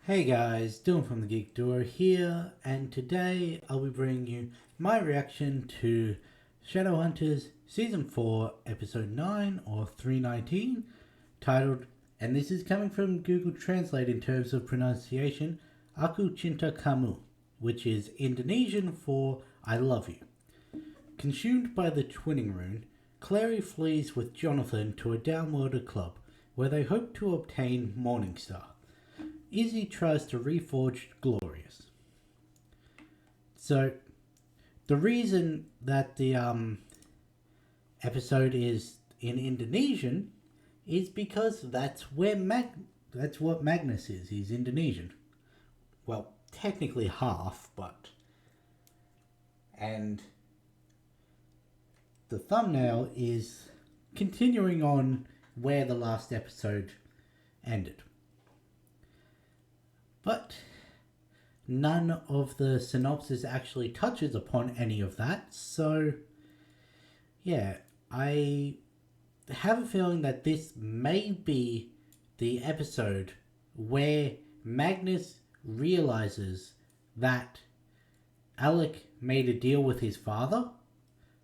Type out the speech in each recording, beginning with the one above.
Hey guys, Dylan from the Geek Duo here, and today I'll be bringing you my reaction to Shadowhunters Season 4, Episode 9 or 319, titled, and this is coming from Google Translate in terms of pronunciation, Aku Cinta Kamu, which is Indonesian for I love you. Consumed by the twinning rune, Clary flees with Jonathan to a downworlder club where they hope to obtain Morningstar. Izzy tries to reforge Glorious. So, the reason that the episode is in Indonesian is because that's what Magnus is. He's Indonesian. Well, technically half, but and the thumbnail is continuing on where the last episode ended. But none of the synopsis actually touches upon any of that. So, yeah, I have a feeling that this may be the episode where Magnus realizes that Alec made a deal with his father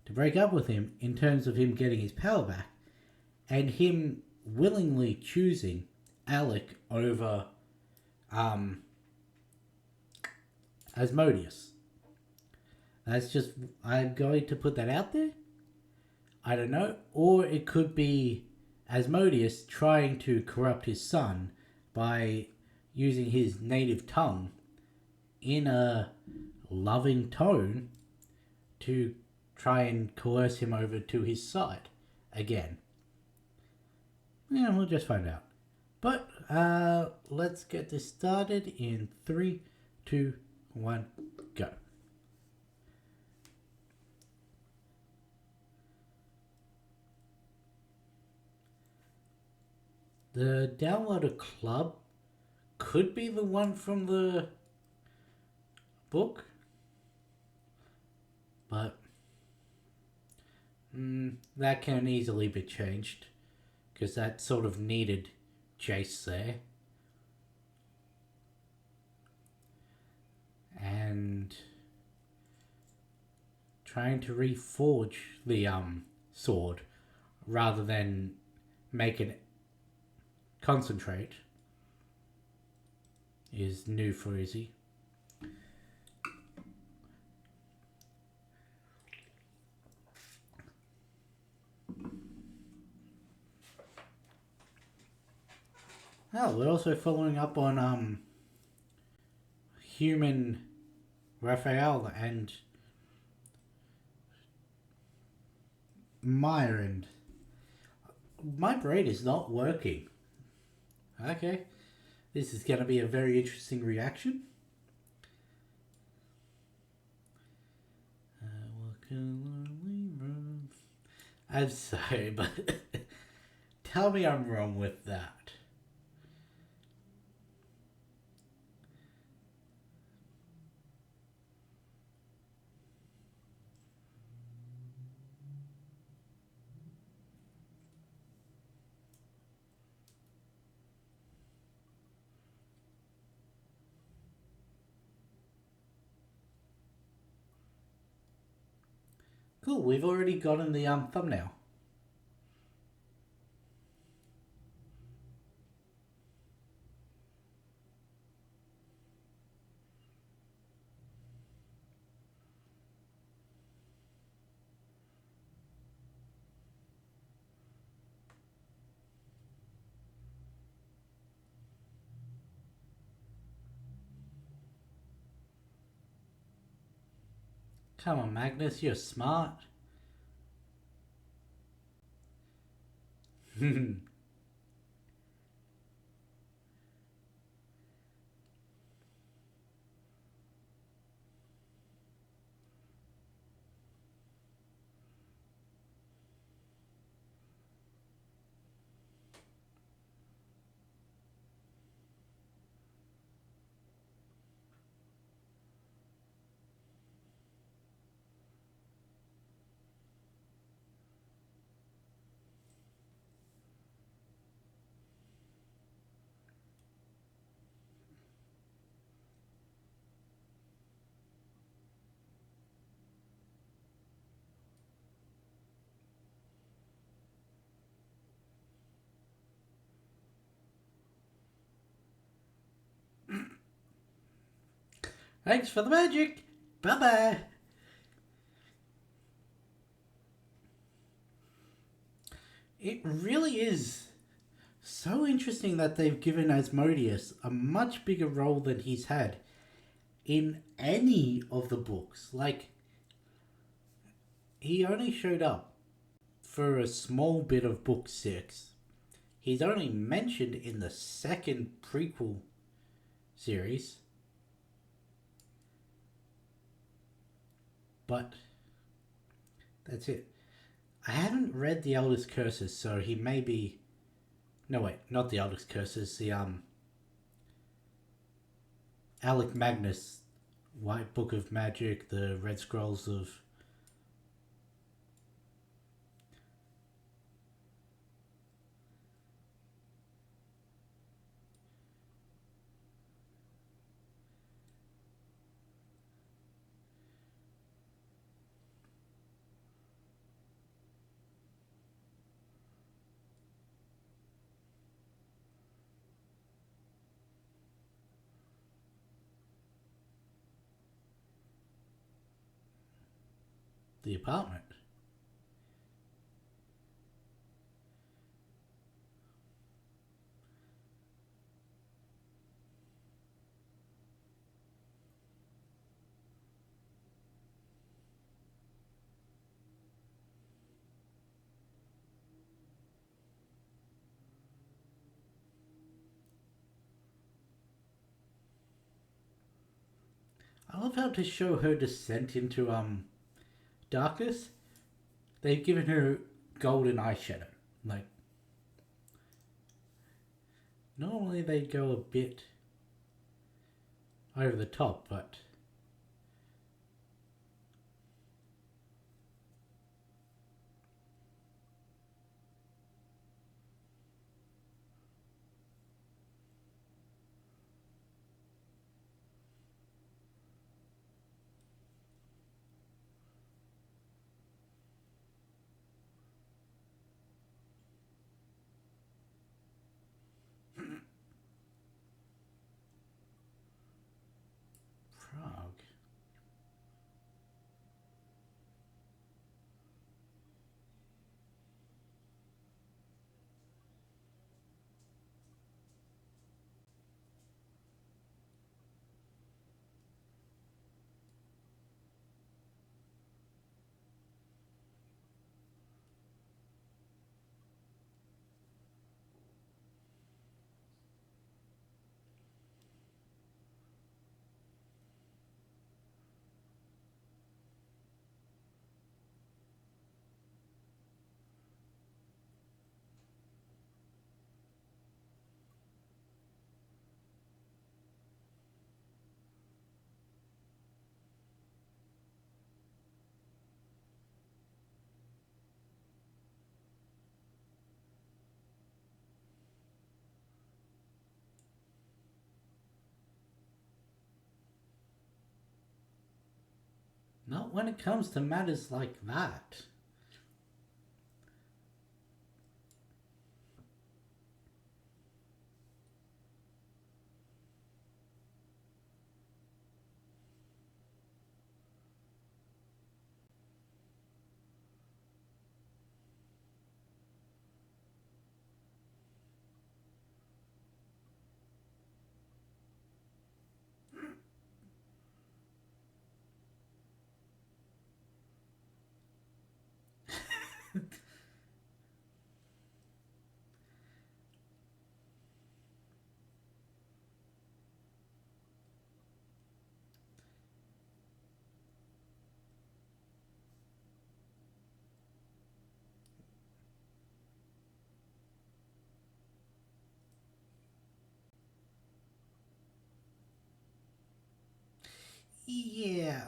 to break up with him in terms of him getting his power back, and him willingly choosing Alec over Asmodeus. That's just, I'm going to put that out there. I don't know. Or it could be Asmodeus trying to corrupt his son by using his native tongue in a loving tone to try and coerce him over to his side again. Yeah, we'll just find out. But let's get this started in 3, 2, 1, go. The Downloader Club could be the one from the book, but that can easily be changed because that sort of needed Jace there. And trying to reforge the sword rather than make it concentrate is new for Izzy. Oh, we're also following up on human Raphael and Meyer, and my brain is not working. Okay, this is going to be a very interesting reaction. I'm sorry, but tell me I'm wrong with that. Cool, we've already gotten the thumbnail. Come on, Magnus, you're smart. Thanks for the magic. Bye bye. It really is so interesting that they've given Asmodeus a much bigger role than he's had in any of the books. Like, he only showed up for a small bit of book 6. He's only mentioned in the second prequel series. But that's it. I haven't read the Eldest Curses, so he may be. No, wait, not the Eldest Curses. The Alec Magnus White Book of Magic, the Red Scrolls of. The apartment. I love how to show her descent into darkness. They've given her golden eyeshadow. Like, normally they go a bit over the top, but frog. Not when it comes to matters like that. Yeah,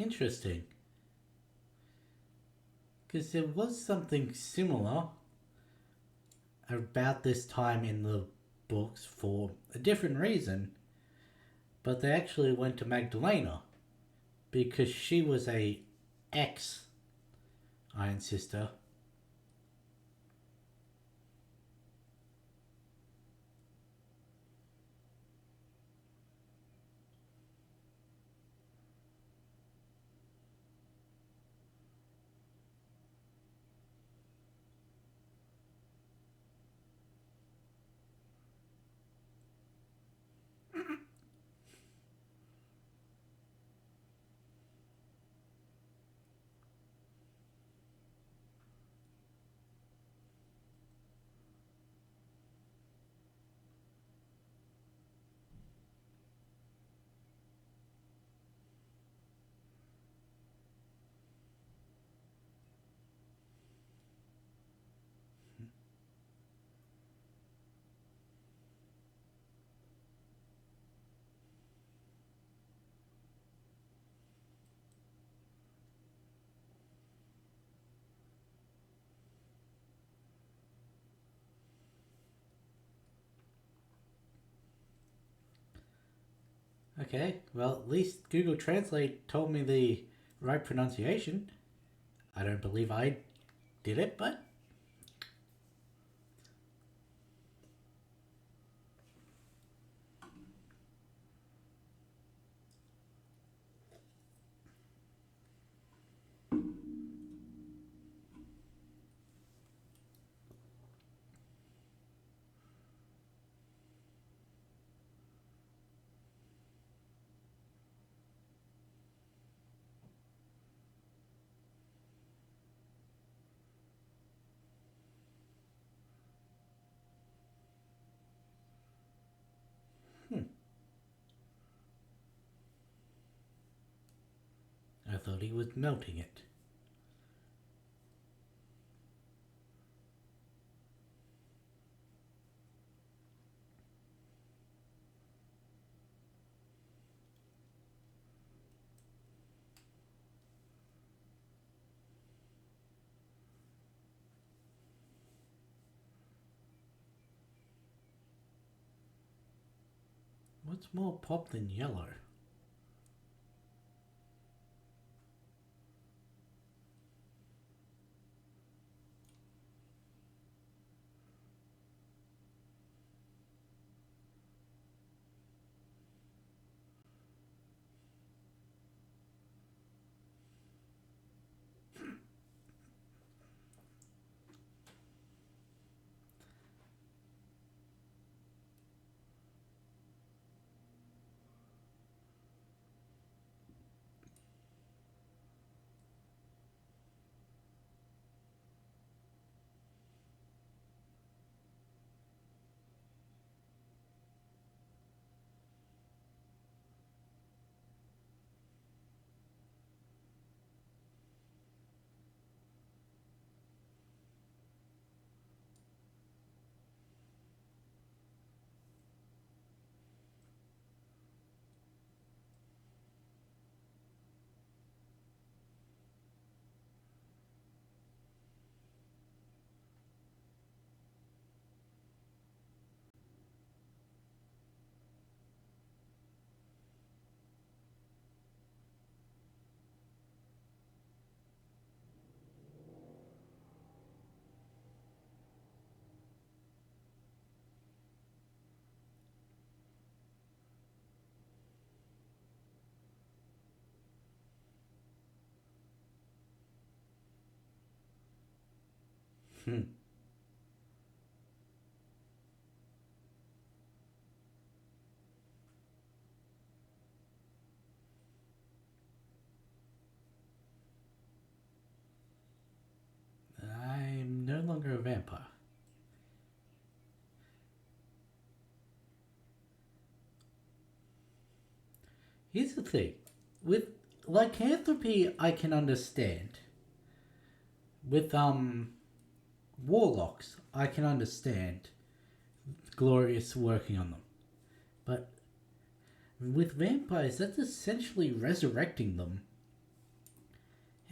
Interesting. Because there was something similar about this time in the books for a different reason, but they actually went to Magdalena because she was a ex Iron Sister. Okay, well, at least Google Translate told me the right pronunciation. I don't believe I did it, but I thought he was melting it. What's more pop than yellow? Hmm. I'm no longer a vampire. Here's the thing. With lycanthropy, I can understand. With, warlocks, I can understand Glorious working on them. But with vampires, that's essentially resurrecting them.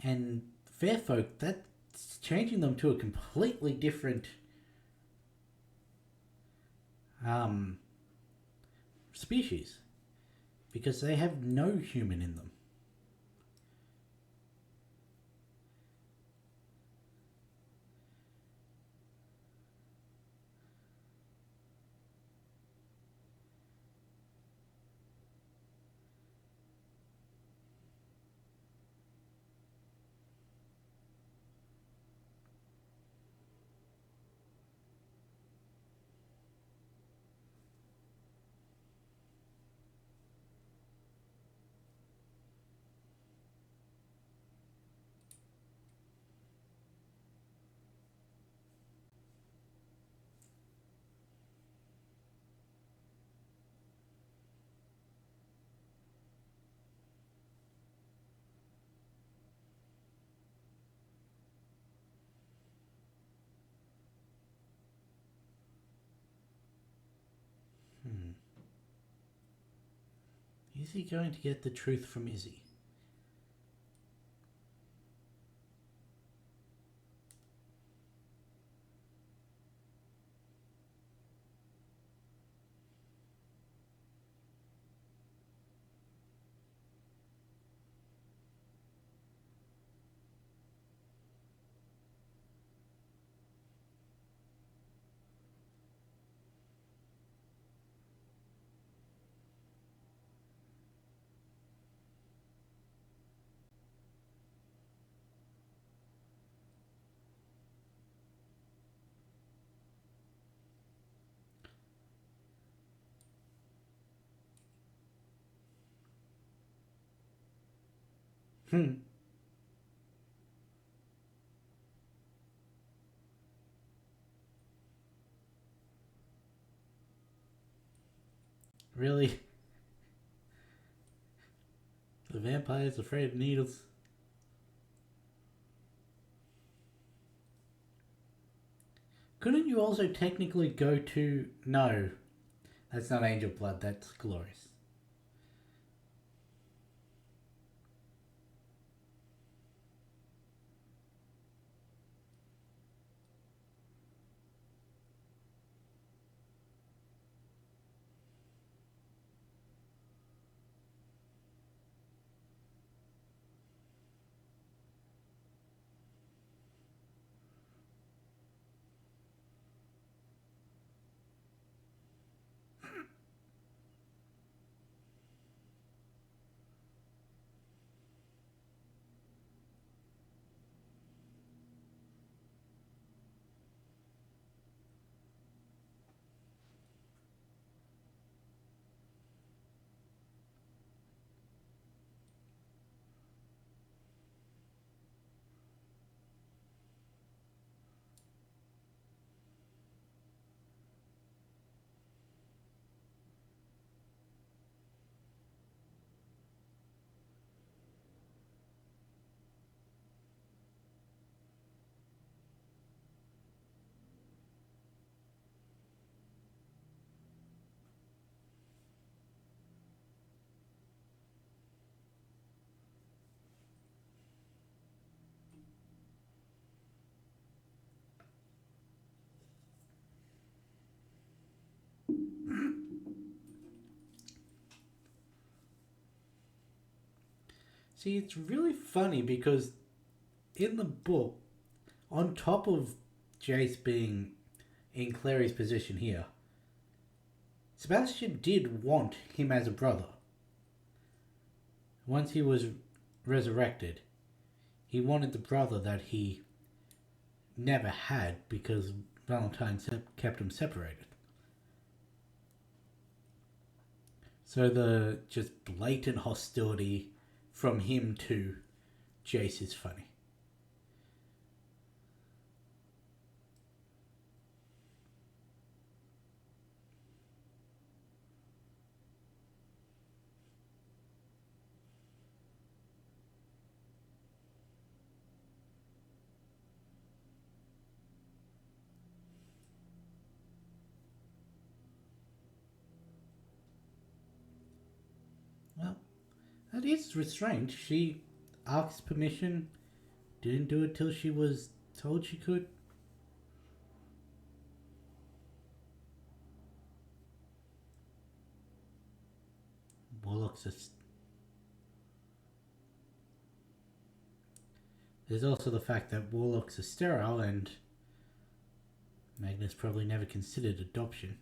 And fair folk, that's changing them to a completely different um, species because they have no human in them. Hmm. Is he going to get the truth from Izzy? Hmm. Really? The vampire's afraid of needles? Couldn't you also technically go to... No, that's not angel blood, that's glorious. See, it's really funny because in the book, on top of Jace being in Clary's position here, Sebastian did want him as a brother. Once he was resurrected, he wanted the brother that he never had because Valentine kept him separated. So the just blatant hostility from him to Jace is funny. Well, that is restraint. She asks permission Didn't do it till she was told she could. Warlocks are. There's also the fact that warlocks are sterile, and Magnus probably never considered adoption.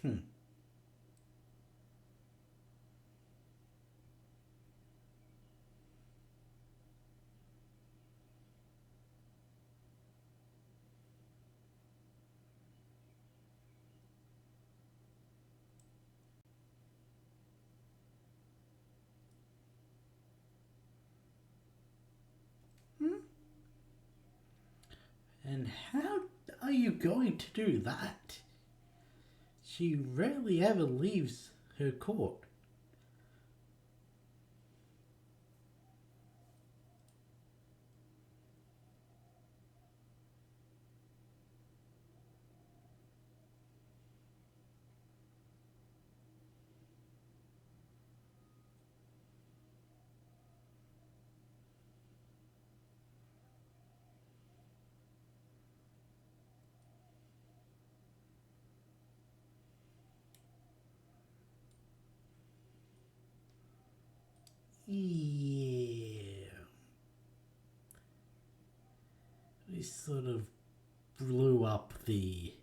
Hmm. And how are you going to do that? She rarely ever leaves her court. Yeah. We sort of blew up the.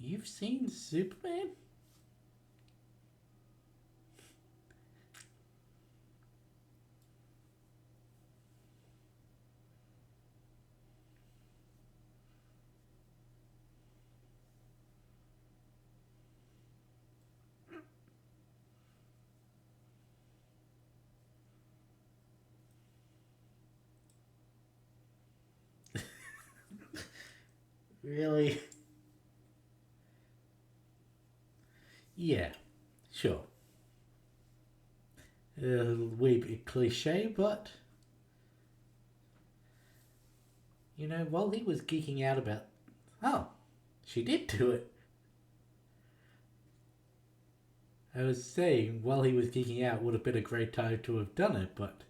You've seen Superman? Really? Yeah, sure. A wee bit cliche, but while he was geeking out about, oh, she did do it. I was saying, while he was geeking out, would have been a great time to have done it, but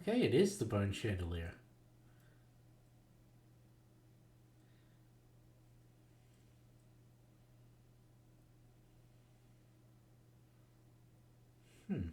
okay, it is the bone chandelier. Hmm.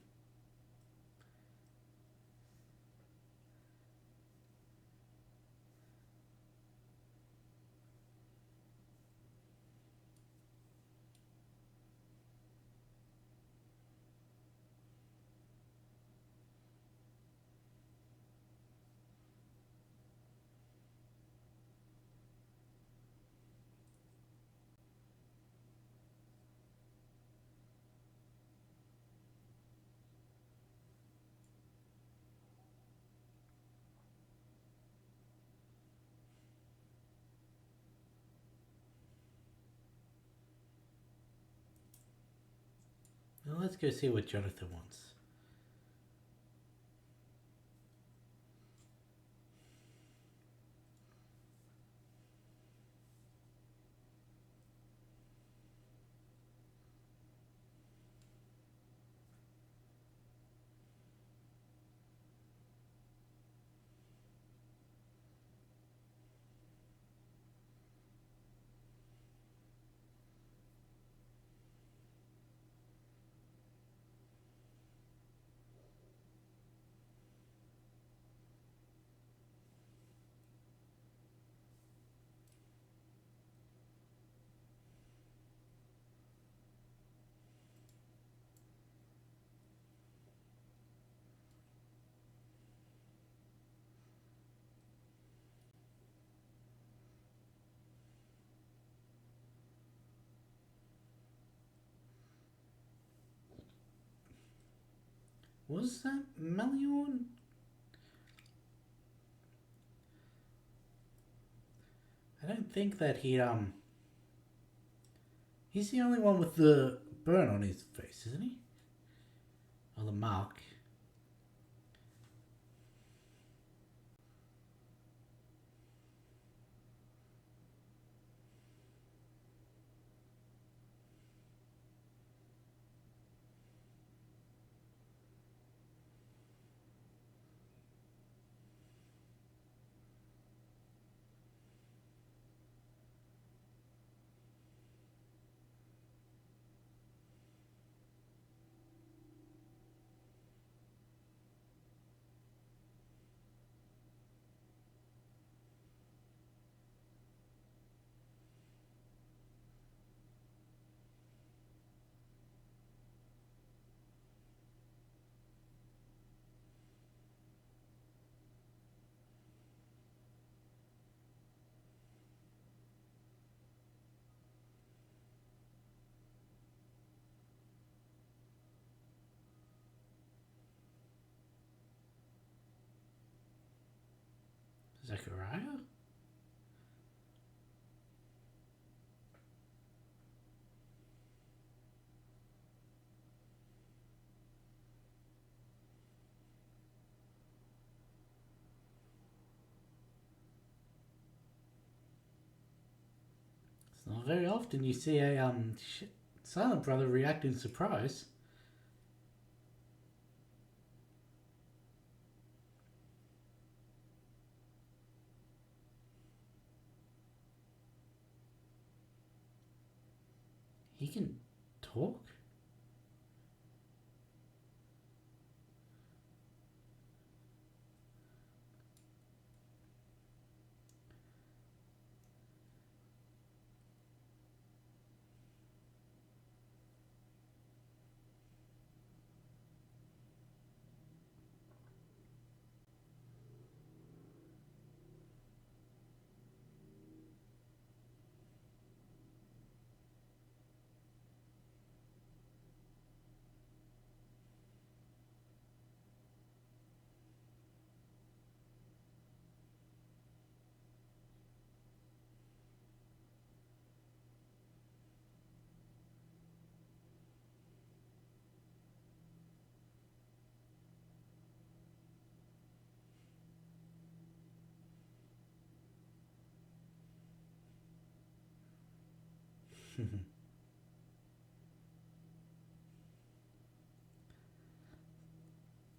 let's go see what Jonathan wants. Was that Meliorn? I don't think that he's the only one with the burn on his face, isn't he? Or the mark. Zechariah? It's not very often you see a silent brother react in surprise. He can talk?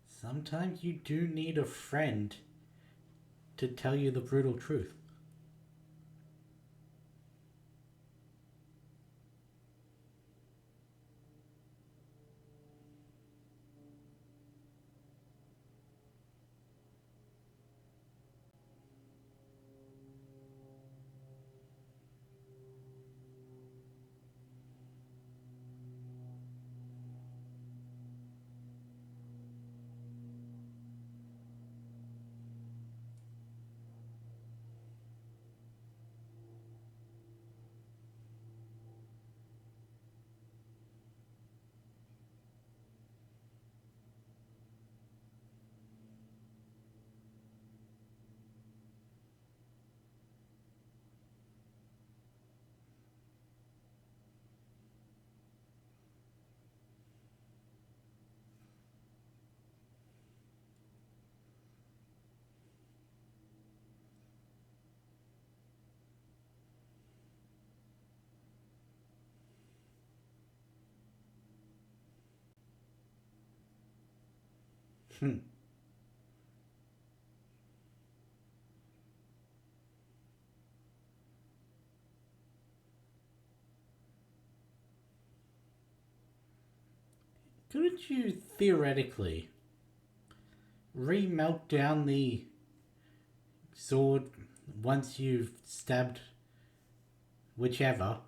Sometimes you do need a friend to tell you the brutal truth. Hmm. Couldn't you theoretically remelt down the sword once you've stabbed whichever?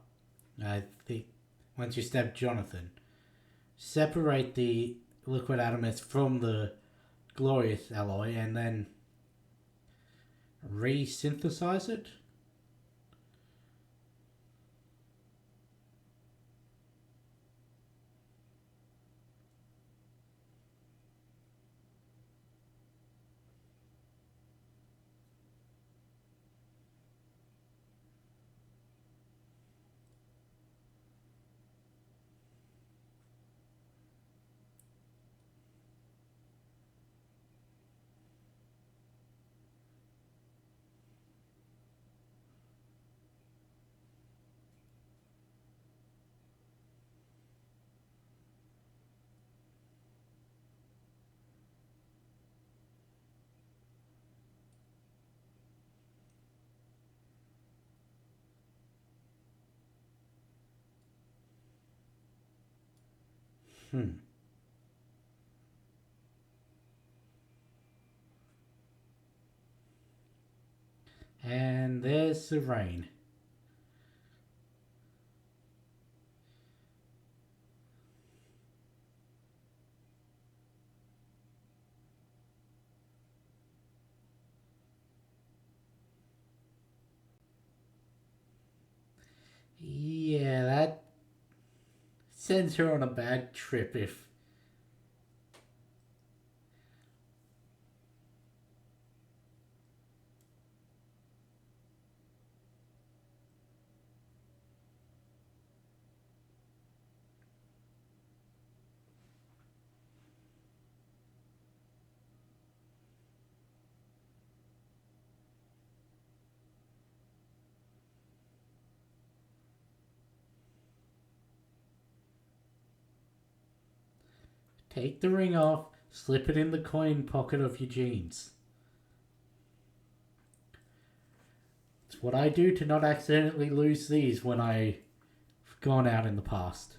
I think once you stab Jonathan, separate the liquid adamus from the glorious alloy and then re-synthesize it. Hmm. And there's the rain. Yeah, that sends her on a bad trip if. Take the ring off, slip it in the coin pocket of your jeans. It's what I do to not accidentally lose these when I've gone out in the past.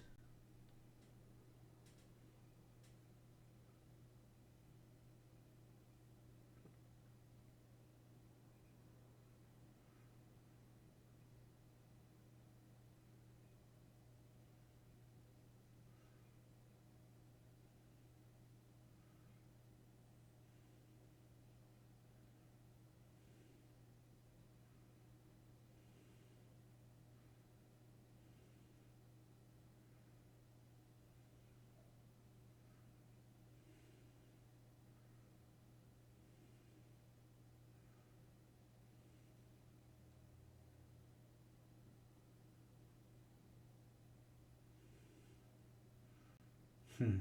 Hmm.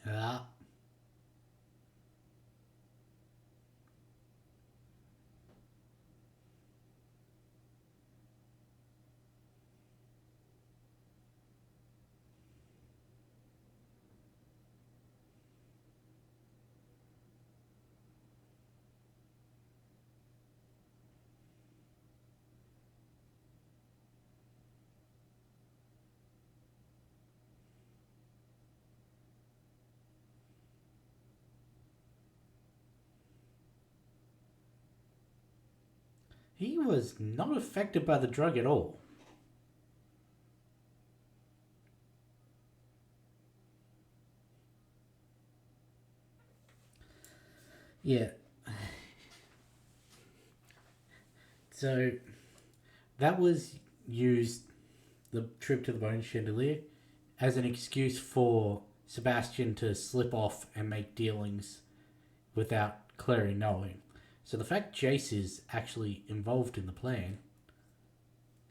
Yeah. He was not affected by the drug at all. Yeah. So that was used, the trip to the bone chandelier, as an excuse for Sebastian to slip off and make dealings without Clary knowing. So the fact Jace is actually involved in the plan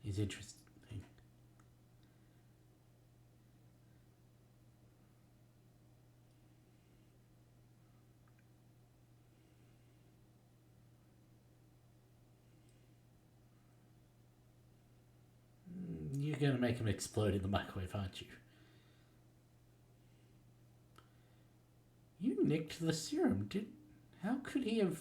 is interesting. You're going to make him explode in the microwave, aren't you? You nicked the serum. How could he have...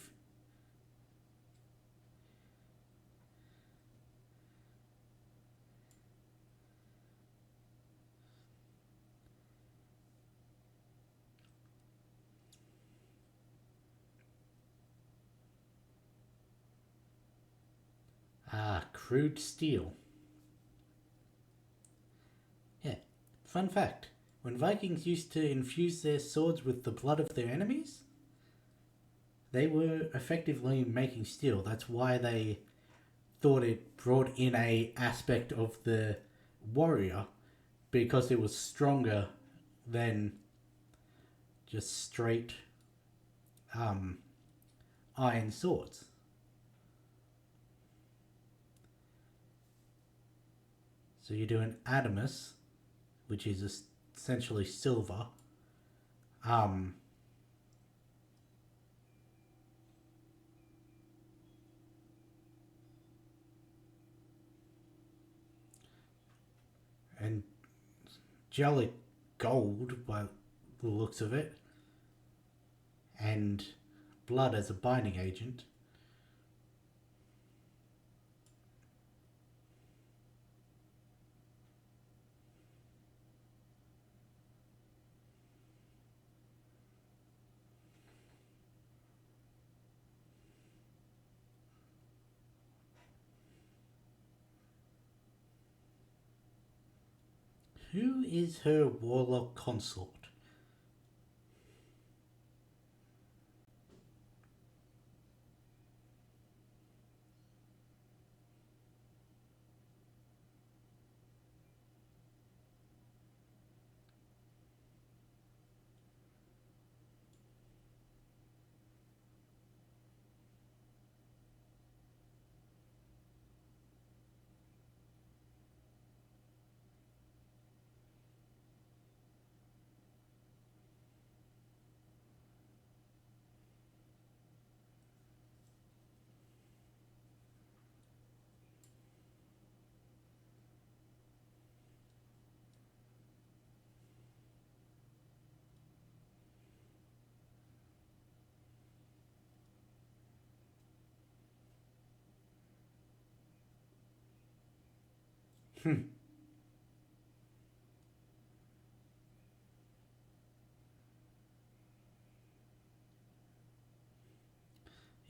crude steel. Yeah. Fun fact. When Vikings used to infuse their swords with the blood of their enemies, they were effectively making steel. That's why they thought it brought in a aspect of the warrior, because it was stronger than just straight iron swords. So you do an adamus, which is essentially silver. Um, and jelly gold by the looks of it, and blood as a binding agent. Who is her warlock consort?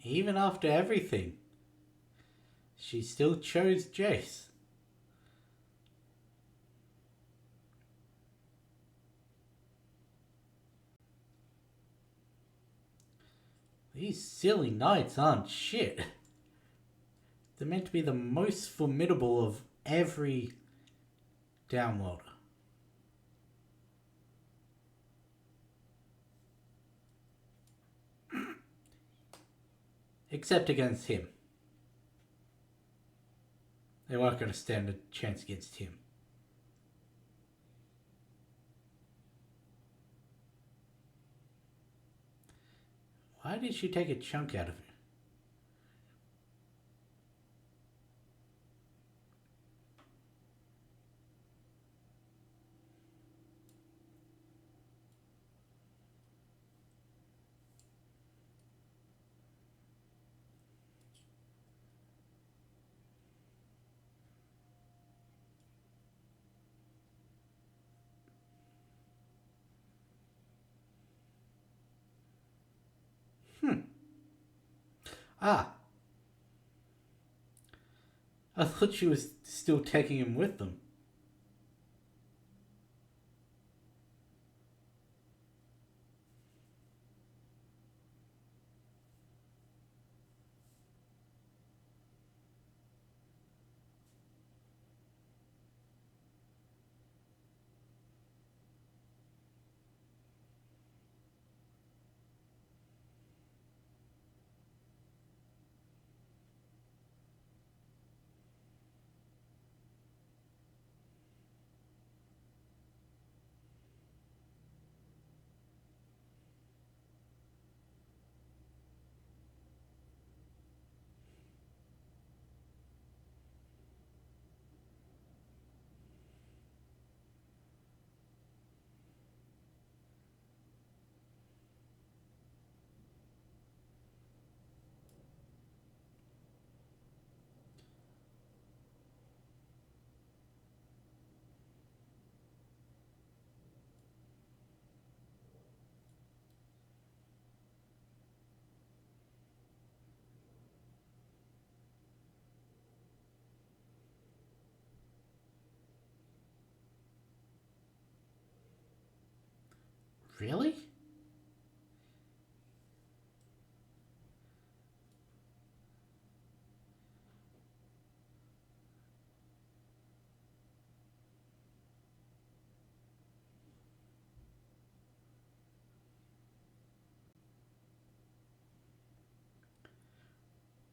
Even after everything, she still chose Jace. These silly knights aren't shit. They're meant to be the most formidable of every downworlder. Except against him. They weren't going to stand a chance against him. Why did she take a chunk out of it? Ah, I thought she was still taking him with them. Really?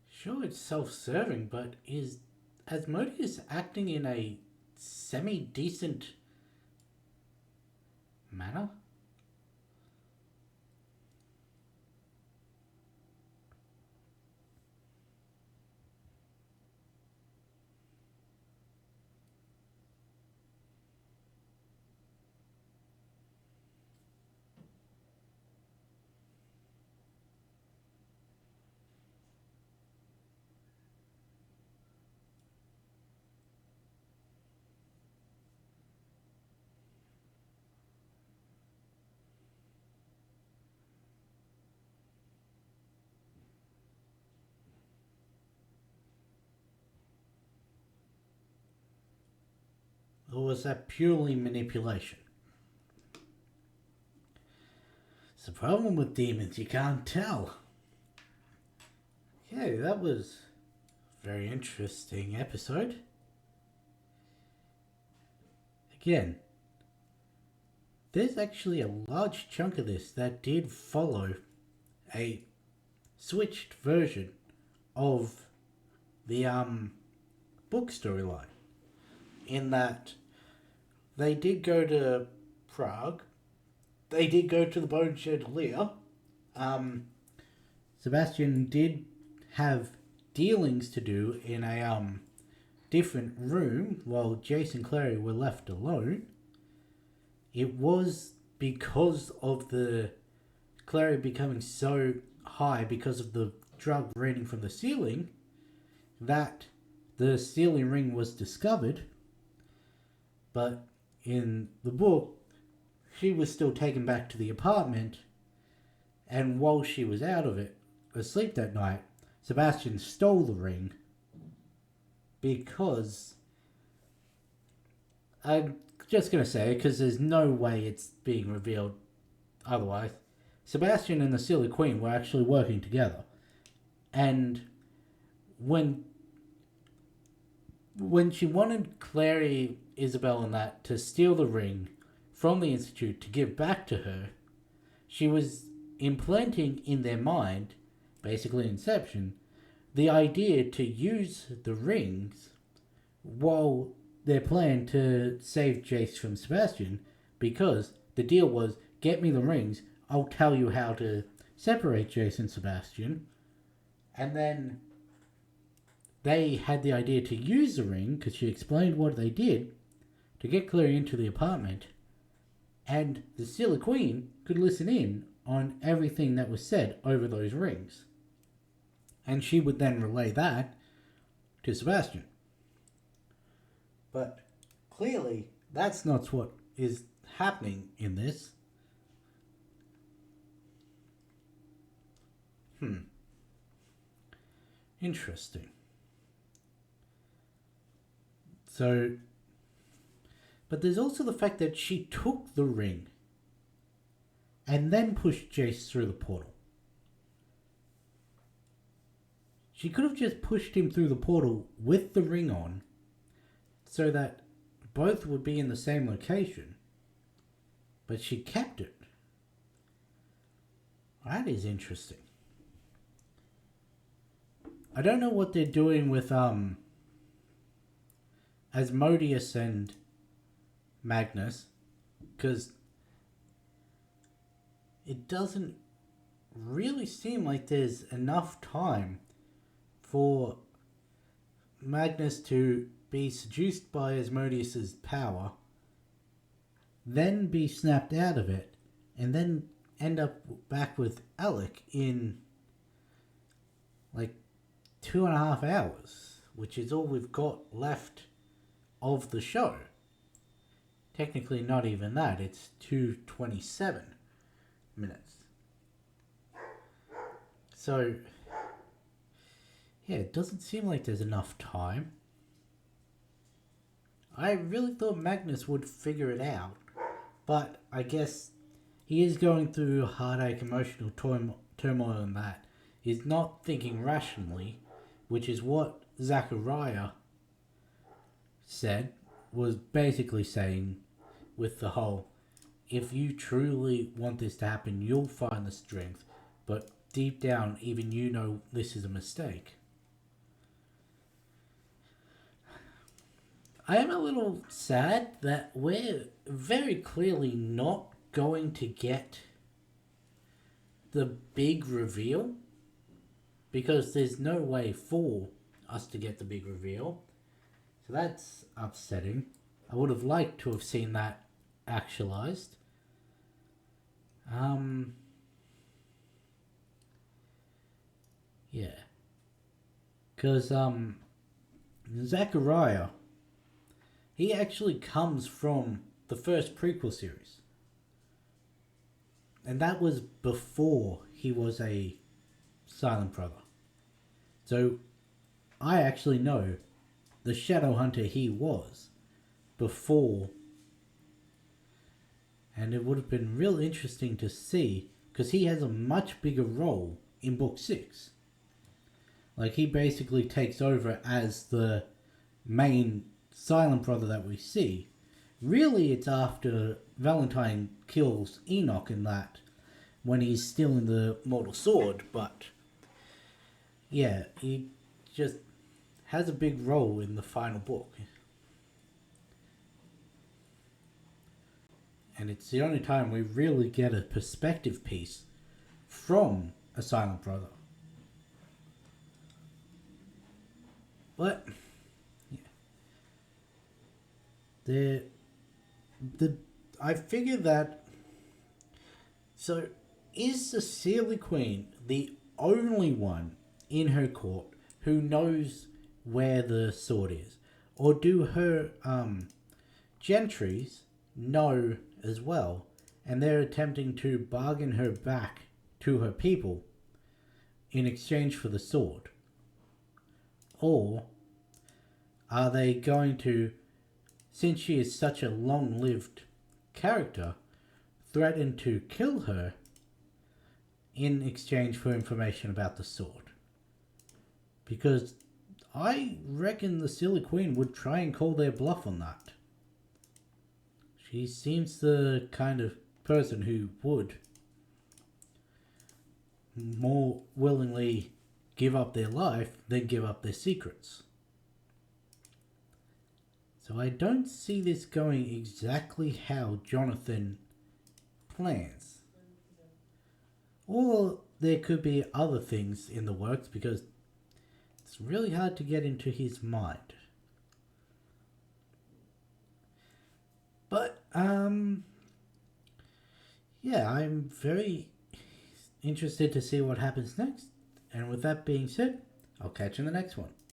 Sure, it's self-serving, but is Asmodeus acting in a semi-decent manner? Or was that purely manipulation? It's the problem with demons, you can't tell. Okay, that was a very interesting episode. Again, there's actually a large chunk of this that did follow a switched version of the book storyline. In that they did go to Prague, they did go to the Bone Shed Lear. Sebastian did have dealings to do in a different room while Jace and Clary were left alone. It was because of the Clary becoming so high because of the drug raining from the ceiling that the sealing ring was discovered. But in the book, she was still taken back to the apartment, and while she was out of it, asleep that night, Sebastian stole the ring because... I'm just going to say it because there's no way it's being revealed otherwise. Sebastian and the Silly Queen were actually working together. And when she wanted Clary, Isabel and that to steal the ring from the Institute to give back to her, she was implanting in their mind, basically Inception, the idea to use the rings while their plan to save Jace from Sebastian, because the deal was, get me the rings, I'll tell you how to separate Jace and Sebastian. And then they had the idea to use the ring, because she explained what they did, to get Clary into the apartment, and the Silly Queen could listen in on everything that was said over those rings. And she would then relay that to Sebastian. But clearly, that's not what is happening in this. Interesting. So, but there's also the fact that she took the ring and then pushed Jace through the portal. She could have just pushed him through the portal with the ring on so that both would be in the same location, but she kept it. That is interesting. I don't know what they're doing with Asmodeus and Magnus, because it doesn't really seem like there's enough time for Magnus to be seduced by Asmodeus's power, then be snapped out of it, and then end up back with Alec in like 2.5 hours, which is all we've got left of the show. Technically not even that, it's 2:27 minutes. So, yeah, it doesn't seem like there's enough time. I really thought Magnus would figure it out, but I guess he is going through heartache, emotional turmoil, and that. He's not thinking rationally, which is what Zachariah said, was basically saying with the whole, if you truly want this to happen, you'll find the strength, but deep down, even you know this is a mistake. I am a little sad that we're very clearly not going to get the big reveal, because there's no way for us to get the big reveal. So that's upsetting. I would have liked to have seen that actualized. Yeah. Because, Zachariah, he actually comes from the first prequel series. And that was before he was a silent brother. So, I actually know the Shadowhunter he was before. And it would have been real interesting to see, because he has a much bigger role in Book 6. Like, he basically takes over as the main silent brother that we see. Really, it's after Valentine kills Enoch in that, when he's still in the Mortal Sword, but yeah, he just has a big role in the final book. And it's the only time we really get a perspective piece from a silent brother. But yeah, I figure that. So, is the Sealy Queen the only one in her court who knows where the sword is, or do her gentries know as well, and they're attempting to bargain her back to her people in exchange for the sword? Or are they going to, since she is such a long-lived character, threaten to kill her in exchange for information about the sword? Because I reckon the Silly Queen would try and call their bluff on that. She seems the kind of person who would more willingly give up their life than give up their secrets. So I don't see this going exactly how Jonathan plans. Or there could be other things in the works, because it's really hard to get into his mind. But, yeah, I'm very interested to see what happens next. And with that being said, I'll catch you in the next one.